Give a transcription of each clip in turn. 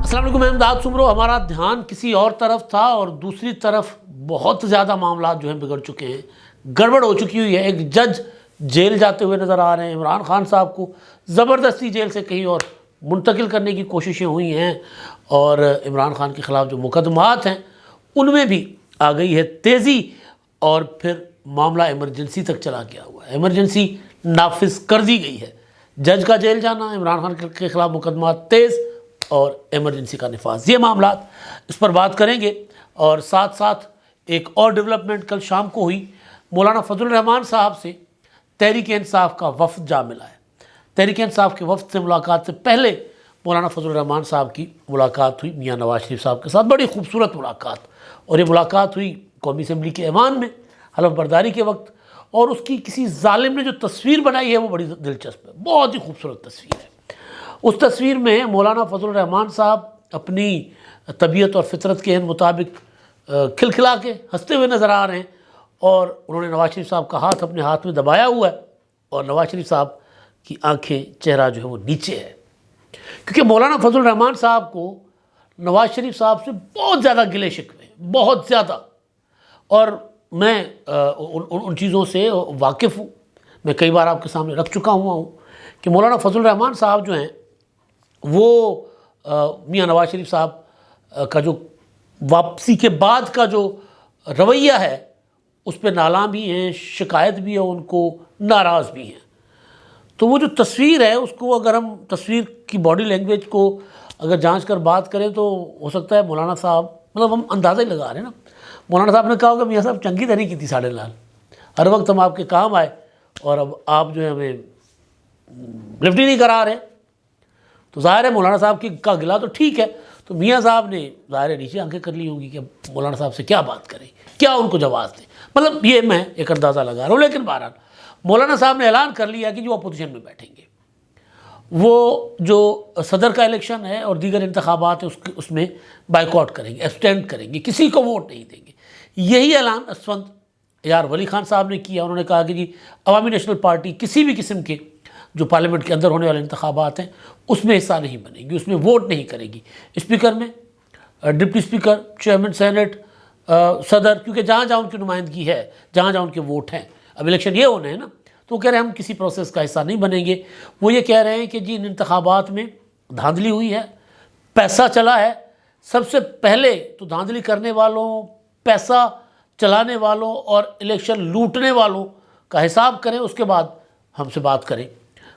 السلام علیکم، میں امداد سمرو۔ ہمارا دھیان کسی اور طرف تھا اور دوسری طرف بہت زیادہ معاملات جو ہیں بگڑ چکے ہیں، گڑبڑ ہو چکی ہوئی ہے۔ ایک جج جیل جاتے ہوئے نظر آ رہے ہیں، عمران خان صاحب کو زبردستی جیل سے کہیں اور منتقل کرنے کی کوششیں ہوئی ہیں، اور عمران خان کے خلاف جو مقدمات ہیں ان میں بھی آ گئی ہے تیزی، اور پھر معاملہ ایمرجنسی تک چلا گیا ہوا ہے۔ ایمرجنسی نافذ کر دی گئی ہے، جج کا جیل جانا، عمران خان کے خلاف مقدمات تیز اور ایمرجنسی کا نفاذ، یہ معاملات اس پر بات کریں گے۔ اور ساتھ ساتھ ایک اور ڈیولپمنٹ کل شام کو ہوئی، مولانا فضل الرحمان صاحب سے تحریک انصاف کا وفد جا ملا ہے۔ تحریک انصاف کے وفد سے ملاقات سے پہلے مولانا فضل الرحمان صاحب کی ملاقات ہوئی میاں نواز شریف صاحب کے ساتھ، بڑی خوبصورت ملاقات، اور یہ ملاقات ہوئی قومی اسمبلی کے ایوان میں حلف برداری کے وقت، اور اس کی کسی ظالم نے جو تصویر بنائی ہے وہ بڑی دلچسپ ہے، بہت ہی خوبصورت تصویر ہے۔ اس تصویر میں مولانا فضل الرحمان صاحب اپنی طبیعت اور فطرت کے مطابق کھلکھلا کے ہنستے ہوئے نظر آ رہے ہیں، اور انہوں نے نواز شریف صاحب کا ہاتھ اپنے ہاتھ میں دبایا ہوا ہے، اور نواز شریف صاحب کی آنکھیں، چہرہ جو ہے وہ نیچے ہے، کیونکہ مولانا فضل الرحمان صاحب کو نواز شریف صاحب سے بہت زیادہ گلے شکوے ہیں، بہت زیادہ، اور میں ان چیزوں سے واقف ہوں۔ میں کئی بار آپ کے سامنے رکھ چکا ہوں کہ مولانا فضل الرحمان صاحب جو ہیں وہ میاں نواز شریف صاحب کا جو واپسی کے بعد کا جو رویہ ہے اس پہ نالاں بھی ہیں، شکایت بھی ہے، ان کو ناراض بھی ہیں۔ تو وہ جو تصویر ہے اس کو اگر ہم تصویر کی باڈی لینگویج کو اگر جانچ کر بات کریں تو ہو سکتا ہے مولانا صاحب، مطلب ہم اندازہ ہی لگا رہے ہیں نا، مولانا صاحب نے کہا ہوگا میاں صاحب چنگی طرح کی تھی ساڑھے لال، ہر وقت ہم آپ کے کام آئے اور اب آپ جو ہے ہمیں لفٹ ہی نہیں کرا رہے۔ تو ظاہر ہے مولانا صاحب کا گلا تو ٹھیک ہے، تو میاں صاحب نے ظاہر ہے نیچے آنکھیں کر لی ہوں گی کہ مولانا صاحب سے کیا بات کریں، کیا ان کو جواز دیں، مطلب یہ میں ایک اندازہ لگا رہا ہوں۔ لیکن بہرحال مولانا صاحب نے اعلان کر لیا کہ جو اپوزیشن میں بیٹھیں گے، وہ جو صدر کا الیکشن ہے اور دیگر انتخابات ہیں اس میں بائیکاٹ کریں گے، ایبسٹینڈ کریں گے، کسی کو ووٹ نہیں دیں گے۔ یہی اعلان اسفند یار ولی خان صاحب نے کیا۔ انہوں نے کہا کہ جی عوامی نیشنل پارٹی کسی بھی قسم کے جو پارلیمنٹ کے اندر ہونے والے انتخابات ہیں اس میں حصہ نہیں بنے گی، اس میں ووٹ نہیں کرے گی، اسپیکر میں، ڈپٹی اسپیکر، چیئرمین سینٹ، صدر، کیونکہ جہاں جہاں ان کی نمائندگی ہے، جہاں جہاں ان کے ووٹ ہیں، اب الیکشن یہ ہونے ہیں نا، تو وہ کہہ رہے ہیں ہم کسی پروسیس کا حصہ نہیں بنیں گے۔ وہ یہ کہہ رہے ہیں کہ جی ان انتخابات میں دھاندلی ہوئی ہے، پیسہ چلا ہے، سب سے پہلے تو دھاندلی کرنے والوں، پیسہ چلانے والوں اور الیکشن لوٹنے والوں کا حساب کریں، اس کے بعد ہم سے بات کریں۔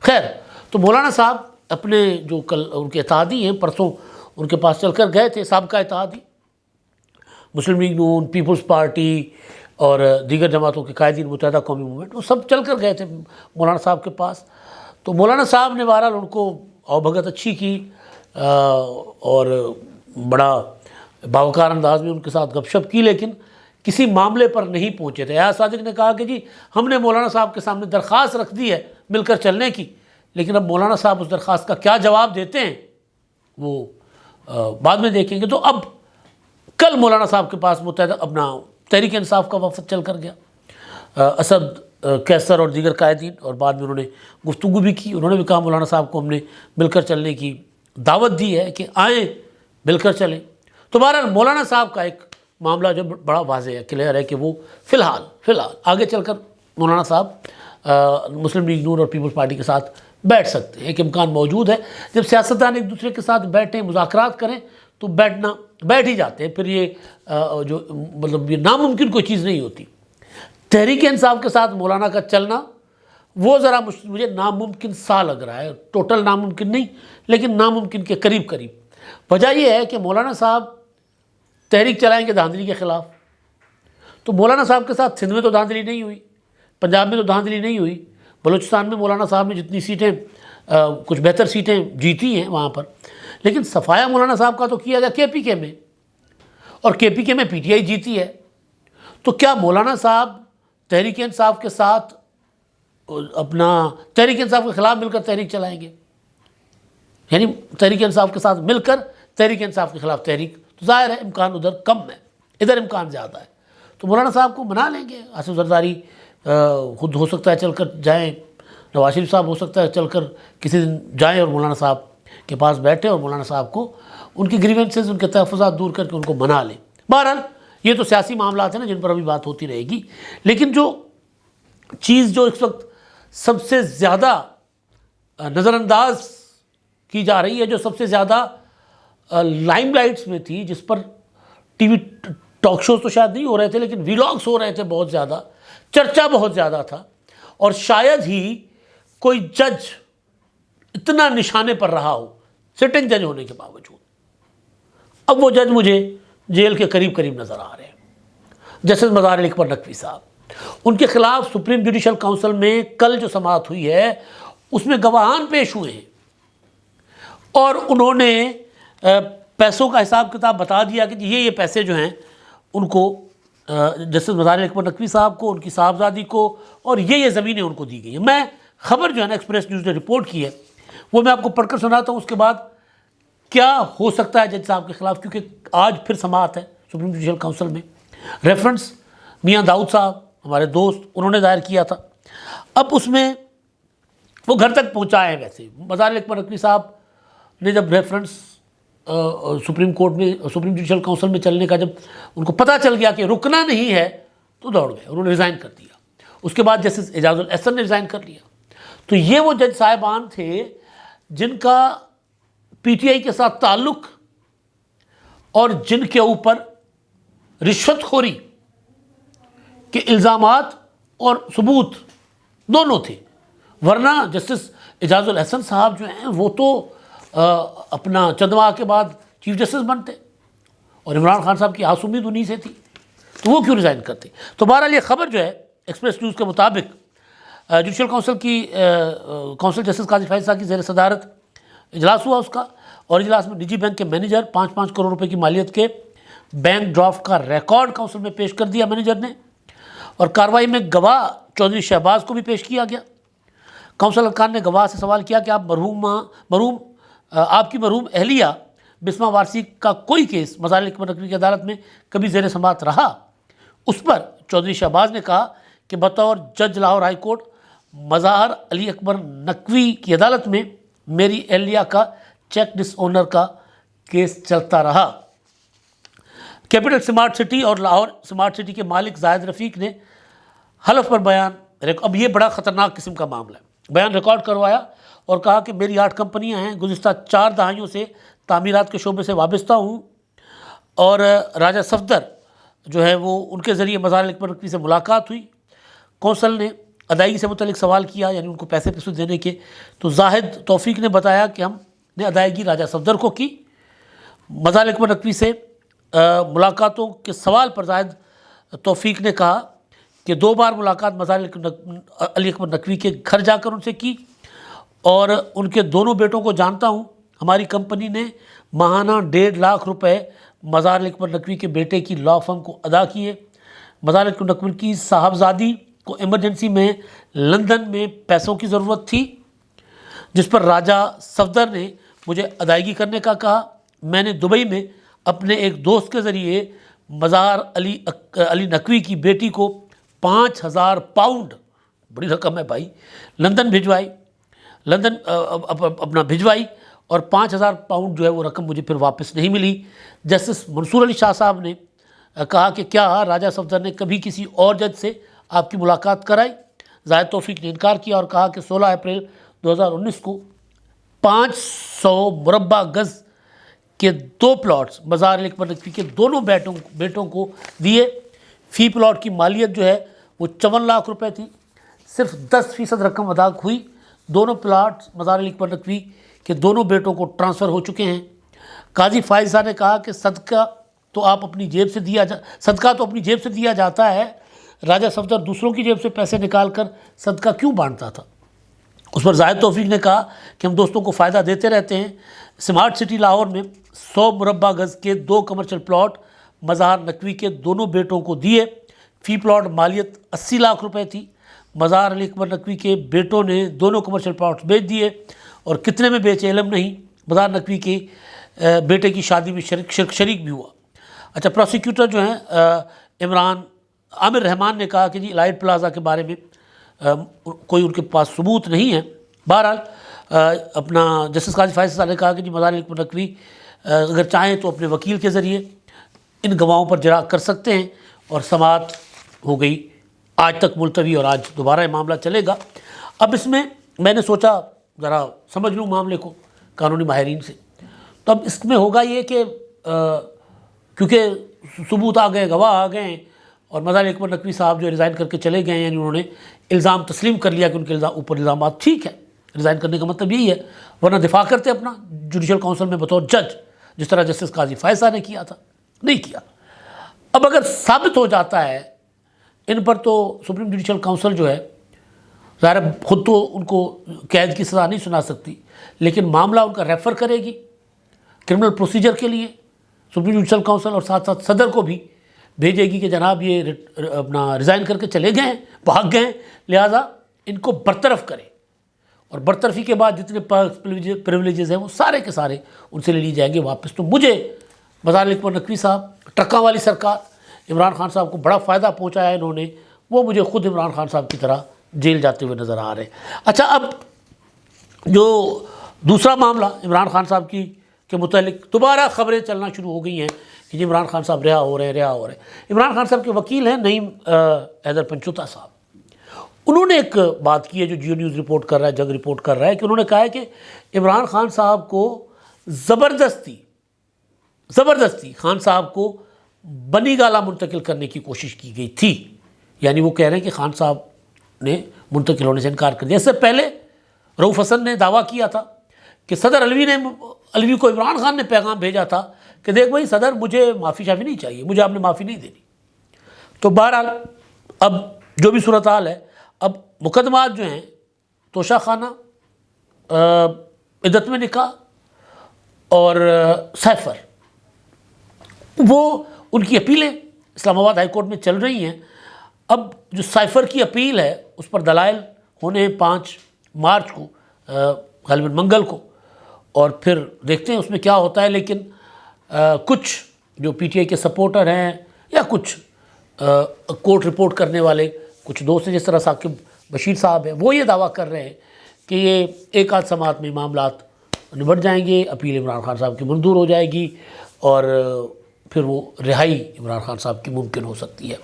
خیر، تو مولانا صاحب اپنے جو کل ان کے اتحادی ہیں، پرسوں ان کے پاس چل کر گئے تھے، سابقہ اتحادی مسلم لیگ نون، پیپلز پارٹی اور دیگر جماعتوں کے قائدین، متحدہ قومی موومنٹ، وہ سب چل کر گئے تھے مولانا صاحب کے پاس۔ تو مولانا صاحب نے بہرحال ان کو آؤ بھگت اچھی کی، اور بڑا باوقار انداز میں ان کے ساتھ گپ شپ کی، لیکن کسی معاملے پر نہیں پہنچے تھے۔ ایاز صادق نے کہا کہ جی ہم نے مولانا صاحب کے سامنے درخواست رکھ دی ہے مل کر چلنے کی، لیکن اب مولانا صاحب اس درخواست کا کیا جواب دیتے ہیں وہ بعد میں دیکھیں گے۔ تو اب کل مولانا صاحب کے پاس متحدہ اپنا تحریک انصاف کا وفد چل کر گیا، اسد کیسر اور دیگر قائدین، اور بعد میں انہوں نے گفتگو بھی کی۔ انہوں نے بھی کہا مولانا صاحب کو ہم نے مل کر چلنے کی دعوت دی ہے کہ آئیں مل کر چلیں۔ تو بہرحال مولانا صاحب کا ایک معاملہ جو بڑا واضح ہے، کلیئر ہے کہ وہ فی الحال آگے چل کر مولانا صاحب مسلم لیگ نون اور پیپلز پارٹی کے ساتھ بیٹھ سکتے ہیں، ایک امکان موجود ہے۔ جب سیاستدان ایک دوسرے کے ساتھ بیٹھیں، مذاکرات کریں، تو بیٹھ ہی جاتے ہیں، پھر یہ جو مطلب یہ ناممکن کوئی چیز نہیں ہوتی۔ تحریک انصاف کے ساتھ مولانا کا چلنا وہ ذرا مجھے ناممکن سا لگ رہا ہے، ٹوٹل ناممکن نہیں لیکن ناممکن کے قریب قریب۔ وجہ یہ ہے کہ مولانا صاحب تحریک چلائیں گے دھاندلی کے خلاف، تو مولانا صاحب کے ساتھ سندھ میں تو دھاندلی نہیں ہوئی، پنجاب میں تو دھاندلی نہیں ہوئی، بلوچستان میں مولانا صاحب نے جتنی سیٹیں کچھ بہتر سیٹیں جیتی ہیں وہاں پر، لیکن صفایا مولانا صاحب کا تو کیا گیا کے پی کے میں، اور کے پی کے میں پی ٹی آئی جیتی ہے۔ تو کیا مولانا صاحب تحریک انصاف کے ساتھ اپنا تحریک انصاف کے خلاف مل کر تحریک چلائیں گے، یعنی تحریک انصاف کے ساتھ مل کر تحریک انصاف کے خلاف تحریک؟ تو ظاہر ہے امکان ادھر کم ہے، ادھر امکان زیادہ ہے۔ تو مولانا صاحب کو منا لیں گے، آصف زرداری خود ہو سکتا ہے چل کر جائیں، نواز شریف صاحب ہو سکتا ہے چل کر کسی دن جائیں اور مولانا صاحب کے پاس بیٹھے اور مولانا صاحب کو ان کی گریونسز، ان کے تحفظات دور کر کے ان کو منا لیں۔ بہرحال یہ تو سیاسی معاملات ہیں نا جن پر ابھی بات ہوتی رہے گی، لیکن جو چیز جو اس وقت سب سے زیادہ نظر انداز کی جا رہی ہے، جو سب سے زیادہ لائم لائٹس میں تھی، جس پر ٹی وی ٹاک شوز تو شاید نہیں ہو رہے تھے لیکن ویلاگس ہو رہے تھے، بہت زیادہ چرچا بہت زیادہ تھا، اور شاید ہی کوئی جج اتنا نشانے پر رہا ہو سٹنگ جج ہونے کے باوجود۔ اب وہ جج مجھے جیل کے قریب قریب نظر آ رہے ہیں، جسٹس مزار علی اکبر نقوی صاحب۔ ان کے خلاف سپریم جوڈیشل کونسل میں کل جو سماعت ہوئی ہے اس میں گواہان پیش ہوئے ہیں، اور انہوں نے پیسوں کا حساب کتاب بتا دیا کہ یہ پیسے جو ہیں ان کو جسٹس مزار علی اکبر نقوی صاحب کو، ان کی صاحبزادی کو، اور یہ زمینیں ان کو دی گئی ہیں۔ میں خبر جو ہے نا ایکسپریس نیوز نے رپورٹ کی ہے وہ میں آپ کو پڑھ کر سناتا ہوں، اس کے بعد کیا ہو سکتا ہے جج صاحب کے خلاف، کیونکہ آج پھر سماعت ہے سپریم جوڈیشل کونسل میں۔ ریفرنس میاں داؤد صاحب ہمارے دوست، انہوں نے دائر کیا تھا۔ اب اس میں وہ گھر تک پہنچائے ہیں، ویسے مزار علی اکبر نقوی صاحب نے جب ریفرنس سپریم کورٹ میں، سپریم جوڈیشل کونسل میں چلنے کا جب ان کو پتہ چل گیا کہ رکنا نہیں ہے تو دوڑ گئے، انہوں نے ریزائن کر دیا۔ اس کے بعد جسٹس اعجاز الاحسن نے ریزائن کر لیا۔ تو یہ وہ جج صاحبان تھے جن کا پی ٹی آئی کے ساتھ تعلق اور جن کے اوپر رشوت خوری کے الزامات اور ثبوت دونوں تھے، ورنہ جسٹس اعجاز الاحسن صاحب جو ہیں وہ تو اپنا چند ماہ کے بعد چیف جسٹس بنتے، اور عمران خان صاحب کی آس امید انہی سے تھی، تو وہ کیوں ریزائن کرتے؟ تو بہرحال یہ خبر جو ہے ایکسپریس نیوز کے مطابق جوڈیشل کونسل کی کونسل جسٹس قاضی فائز صاحب کی زیر صدارت اجلاس ہوا اس کا، اور اجلاس میں نجی بینک کے مینیجر 5 کروڑ روپے کی مالیت کے بینک ڈرافٹ کا ریکارڈ کونسل میں پیش کر دیا مینیجر نے، اور کارروائی میں گواہ چودھری شہباز کو بھی پیش کیا گیا۔ کونسل ارکان نے گواہ سے سوال کیا کہ آپ کی مرحوم اہلیہ بسمہ وارثی کا کوئی کیس مزار علی اکبر نقوی کی عدالت میں کبھی زیر سماعت رہا؟ اس پر چودھری شہباز نے کہا کہ بطور جج لاہور ہائی کورٹ مزار علی اکبر نقوی کی عدالت میں میری اہلیہ کا چیک ڈس آنر کا کیس چلتا رہا۔ کیپٹل سمارٹ سٹی اور لاہور سمارٹ سٹی کے مالک زاہد رفیق نے حلف پر بیان، اب یہ بڑا خطرناک قسم کا معاملہ ہے، بیان ریکارڈ کروایا اور کہا کہ میری 8 کمپنیاں ہیں، گزشتہ 4 دہائیوں سے تعمیرات کے شعبے سے وابستہ ہوں، اور راجہ صفدر جو ہے وہ ان کے ذریعے مزار علی اکبر نقوی سے ملاقات ہوئی۔ کونسل نے ادائیگی سے متعلق سوال کیا، یعنی ان کو پیسے دینے کے، تو زاہد توفیق نے بتایا کہ ہم نے ادائیگی راجہ صفدر کو کی۔ مزار علی اکبر نقوی سے ملاقاتوں کے سوال پر زاہد توفیق نے کہا کہ 2 بار ملاقات مزار علی اکبر نقوی کے گھر جا کر ان سے کی، اور ان کے دونوں بیٹوں کو جانتا ہوں۔ ہماری کمپنی نے ماہانہ 1.5 لاکھ روپے مزار علی اکبر نقوی کے بیٹے کی لا فرم کو ادا کیے۔ مزار علی اکبر نقوی کی صاحبزادی کو ایمرجنسی میں لندن میں پیسوں کی ضرورت تھی، جس پر راجہ صفدر نے مجھے ادائیگی کرنے کا کہا۔ میں نے دبئی میں اپنے ایک دوست کے ذریعے مزار علی نقوی کی بیٹی کو 5,000 پاؤنڈ، بڑی رقم ہے بھائی، لندن اپنا بھجوائی، اور 5,000 پاؤنڈ جو ہے وہ رقم مجھے پھر واپس نہیں ملی۔ جسٹس منصور علی شاہ صاحب نے کہا کہ کیا راجہ صفدر نے کبھی کسی اور جج سے آپ کی ملاقات کرائی؟ زاہد توفیق نے انکار کیا اور کہا کہ 16 اپریل 2019 کو 500 مربع گز کے 2 پلاٹس مزار علی اکبر نقوی کے دونوں بیٹوں کو دیے۔ فی پلاٹ کی مالیت جو ہے وہ 54 لاکھ روپے تھی، صرف 10% رقم ادا ہوئی۔ دونوں پلاٹس مزار علی اکبر نقوی کے دونوں بیٹوں کو ٹرانسفر ہو چکے ہیں۔ قاضی فائز صاحب نے کہا کہ صدقہ تو اپنی جیب سے دیا جاتا ہے، راجہ صفدر دوسروں کی جیب سے پیسے نکال کر صدقہ کیوں بانٹتا تھا؟ اس پر زاہد توفیق نے کہا کہ ہم دوستوں کو فائدہ دیتے رہتے ہیں۔ سمارٹ سٹی لاہور میں 100 مربع گز کے 2 کمرشل پلاٹ مزار نقوی کے دونوں بیٹوں کو دیے۔ فی پلاٹ مالیت 80 لاکھ روپے تھی۔ مزار علی اکبر نقوی کے بیٹوں نے دونوں کمرشل پلاٹس بیچ دیے، اور کتنے میں بیچے علم نہیں۔ مزار نقوی کے بیٹے کی شادی میں شریک بھی ہوا۔ اچھا، پروسیکیوٹر جو ہیں عامر رحمان نے کہا کہ جی لائٹ پلازا کے بارے میں کوئی ان کے پاس ثبوت نہیں ہے۔ بہرحال اپنا جسٹس قاضی فائز صاحب نے کہا کہ جی مزار حکمت نقوی اگر چاہیں تو اپنے وکیل کے ذریعے ان گواہوں پر جرا کر سکتے ہیں، اور سماعت ہو گئی آج تک ملتوی، اور آج دوبارہ یہ معاملہ چلے گا۔ اب اس میں میں نے سوچا ذرا سمجھ لوں معاملے کو قانونی ماہرین سے، تو اب اس میں ہوگا یہ کہ کیونکہ ثبوت آ گئے، گواہ آ گئے ہیں، اور مزار حکمت نقوی صاحب جو ریزائن کر کے چلے گئے ہیں، یعنی انہوں نے الزام تسلیم کر لیا کہ ان کے اوپر الزامات، ٹھیک ہے، ریزائن کرنے کا مطلب یہی ہے، ورنہ دفاع کرتے اپنا جوڈیشل کونسل میں بطور جج، جس طرح جسٹس قاضی فائز صاحب نے کیا تھا، نہیں کیا۔ اب اگر ثابت ہو جاتا ہے ان پر، تو سپریم جوڈیشل کونسل جو ہے ظاہر خود تو ان کو قید کی سزا نہیں سنا سکتی، لیکن معاملہ ان کا ریفر کرے گی کرمنل پروسیجر کے لیے سپریم جوڈیشل کونسل، اور ساتھ ساتھ صدر کو بھی بھیجے گی کہ جناب یہ اپنا ریزائن کر کے چلے گئے ہیں، بھاگ گئے ہیں، لہٰذا ان کو برطرف کرے، اور برطرفی کے بعد جتنے پریولیجز ہیں وہ سارے کے سارے ان سے لے لی جائیں گے واپس۔ تو مجھے مزار حکمت نقوی صاحب، ٹرکاں والی سرکار، عمران خان صاحب کو بڑا فائدہ پہنچایا انہوں نے، وہ مجھے خود عمران خان صاحب کی طرح جیل جاتے ہوئے نظر آ رہے ہیں۔ اچھا، اب جو دوسرا معاملہ عمران خان صاحب کے متعلق دوبارہ خبریں چلنا شروع ہو گئی ہیں کہ جی عمران خان صاحب رہا ہو رہے ہیں۔ عمران خان صاحب کے وکیل ہیں نعیم حیدر پنچوتا صاحب، انہوں نے ایک بات کی ہے جو جیو نیوز رپورٹ کر رہا ہے، جگ رپورٹ کر رہا ہے، کہ انہوں نے کہا ہے کہ عمران خان صاحب کو زبردستی خان صاحب کو بنی گالہ منتقل کرنے کی کوشش کی گئی تھی، یعنی وہ کہہ رہے ہیں کہ خان صاحب نے منتقل ہونے سے انکار کر دیا۔ اس سے پہلے رؤوف حسن نے دعویٰ کیا تھا کہ صدر علوی کو عمران خان نے پیغام بھیجا تھا کہ دیکھ بھائی صدر، مجھے معافی شافی نہیں چاہیے، مجھے آپ نے معافی نہیں دینی۔ تو بہرحال اب جو بھی صورتحال ہے، اب مقدمات جو ہیں توشہ خانہ، عدت میں نکاح اور سیفر، وہ ان کی اپیلیں اسلام آباد ہائی کورٹ میں چل رہی ہیں۔ اب جو سائفر کی اپیل ہے اس پر دلائل ہونے ہیں 5 مارچ کو، غالباً منگل کو، اور پھر دیکھتے ہیں اس میں کیا ہوتا ہے۔ لیکن کچھ جو پی ٹی آئی کے سپورٹر ہیں یا کچھ کورٹ رپورٹ کرنے والے کچھ دوست ہیں، جس طرح ثاقب بشیر صاحب ہیں، وہ یہ دعویٰ کر رہے ہیں کہ یہ ایک آدھ سماعت میں معاملات نبٹ جائیں گے، اپیل عمران خان صاحب کی منظور ہو جائے گی، اور پھر وہ رہائی عمران خان صاحب کی ممکن ہو سکتی ہے،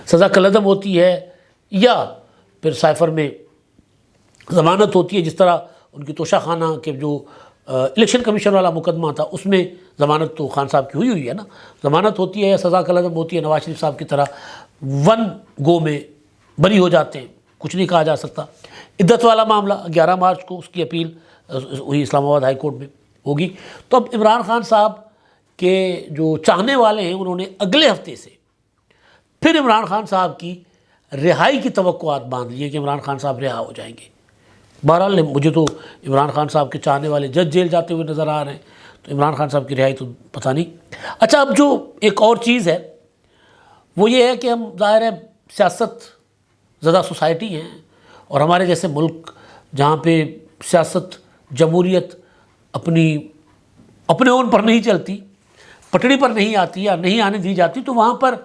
سزا کالعدم ہوتی ہے، یا پھر سائفر میں ضمانت ہوتی ہے، جس طرح ان کی توشہ خانہ کے جو الیکشن کمیشن والا مقدمہ تھا اس میں ضمانت تو خان صاحب کی ہوئی ہے نا، ضمانت ہوتی ہے یا سزا کالعدم ہوتی ہے، نواز شریف صاحب کی طرح 1 گو میں بری ہو جاتے ہیں، کچھ نہیں کہا جا سکتا۔ عدت والا معاملہ 11 مارچ کو اس کی اپیل وہی اسلام آباد ہائی کورٹ میں ہوگی۔ تو اب عمران خان صاحب کے جو چاہنے والے ہیں انہوں نے اگلے ہفتے سے پھر عمران خان صاحب کی رہائی کی توقعات باندھ لی ہے کہ عمران خان صاحب رہا ہو جائیں گے۔ بہرحال مجھے تو عمران خان صاحب کے چاہنے والے جج جیل جاتے ہوئے نظر آ رہے ہیں، تو عمران خان صاحب کی رہائی تو پتہ نہیں۔ اچھا، اب جو ایک اور چیز ہے وہ یہ ہے کہ ہم ظاہر ہے سیاست زدہ سوسائٹی ہیں، اور ہمارے جیسے ملک جہاں پہ سیاست، جمہوریت اپنے اون پر نہیں چلتی، پٹڑی پر نہیں آتی یا نہیں آنے دی جاتی، تو وہاں پر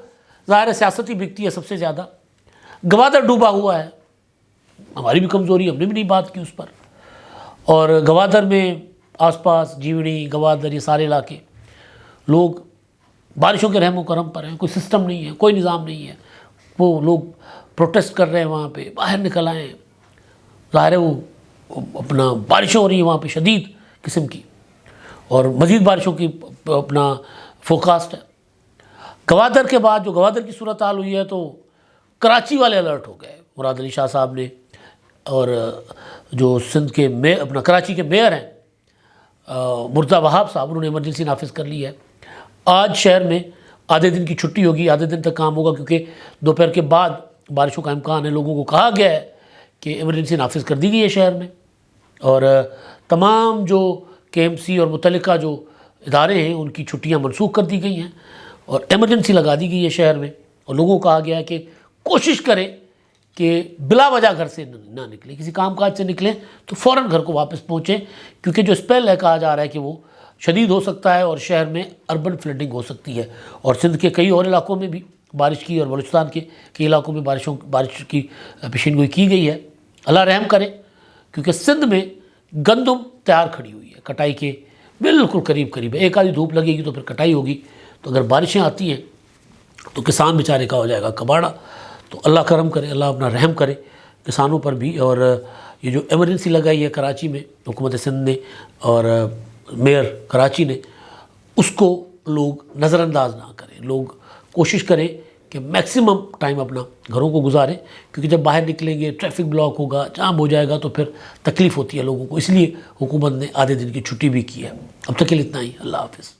ظاہر ہے سیاست ہی بکتی ہے سب سے زیادہ۔ گوادر ڈوبا ہوا ہے، ہماری بھی کمزوری، ہم نے بھی نہیں بات کی اس پر، اور گوادر میں آس پاس جیوڑی، گوادر، یہ سارے علاقے لوگ بارشوں کے رحم و کرم پر ہیں، کوئی سسٹم نہیں ہے، کوئی نظام نہیں ہے، وہ لوگ پروٹیسٹ کر رہے ہیں، وہاں پہ باہر نکل آئے ہیں، ظاہر ہے وہ اپنا بارشیں ہو رہی ہیں وہاں پہ شدید قسم کی، اور مزید بارشوں کی اپنا فوکاسٹ ہے۔ گوادر کے بعد جو گوادر کی صورتحال ہوئی ہے، تو کراچی والے الرٹ ہو گئے، مراد علی شاہ صاحب نے، اور جو سندھ کے اپنا کراچی کے میئر ہیں مرتضیٰ وہاب صاحب، انہوں نے ایمرجنسی نافذ کر لی ہے۔ آج شہر میں آدھے دن کی چھٹی ہوگی، آدھے دن تک کام ہوگا، کیونکہ دوپہر کے بعد بارشوں کا امکان ہے۔ لوگوں کو کہا گیا ہے کہ ایمرجنسی نافذ کر دی گئی ہے شہر میں، اور تمام جو کے ایم سی اور متعلقہ جو ادارے ہیں ان کی چھٹیاں منسوخ کر دی گئی ہیں، اور ایمرجنسی لگا دی گئی ہے شہر میں، اور لوگوں کو کہا گیا ہے کہ کوشش کریں کہ بلا وجہ گھر سے نہ نکلیں، کسی کام کاج سے نکلیں تو فوراً گھر کو واپس پہنچیں، کیونکہ جو اسپیل ہے کہا جا رہا ہے کہ وہ شدید ہو سکتا ہے، اور شہر میں اربن فلڈنگ ہو سکتی ہے، اور سندھ کے کئی اور علاقوں میں بھی بارش کی، اور بلوچستان کے کئی علاقوں میں بارش کی پیشین گوئی کی گئی ہے۔ اللہ رحم کرے، کیونکہ سندھ میں گندم تیار کھڑی ہوئی ہے، کٹائی کے بالکل قریب قریب ہے، ایک آدھی دھوپ لگے گی تو پھر کٹائی ہوگی، تو اگر بارشیں آتی ہیں تو کسان بیچارے کا ہو جائے گا کباڑا۔ تو اللہ کرم کرے، اللہ اپنا رحم کرے کسانوں پر بھی۔ اور یہ جو ایمرجنسی لگائی ہے کراچی میں حکومت سندھ نے اور میئر کراچی نے، اس کو لوگ نظر انداز نہ کریں، لوگ کوشش کریں کہ میکسیمم ٹائم اپنا گھروں کو گزاریں، کیونکہ جب باہر نکلیں گے ٹریفک بلاک ہوگا، جام ہو جائے گا تو پھر تکلیف ہوتی ہے لوگوں کو، اس لیے حکومت نے آدھے دن کی چھٹی بھی کی ہے۔ اب تک کے لیے اتنا ہی، اللہ حافظ۔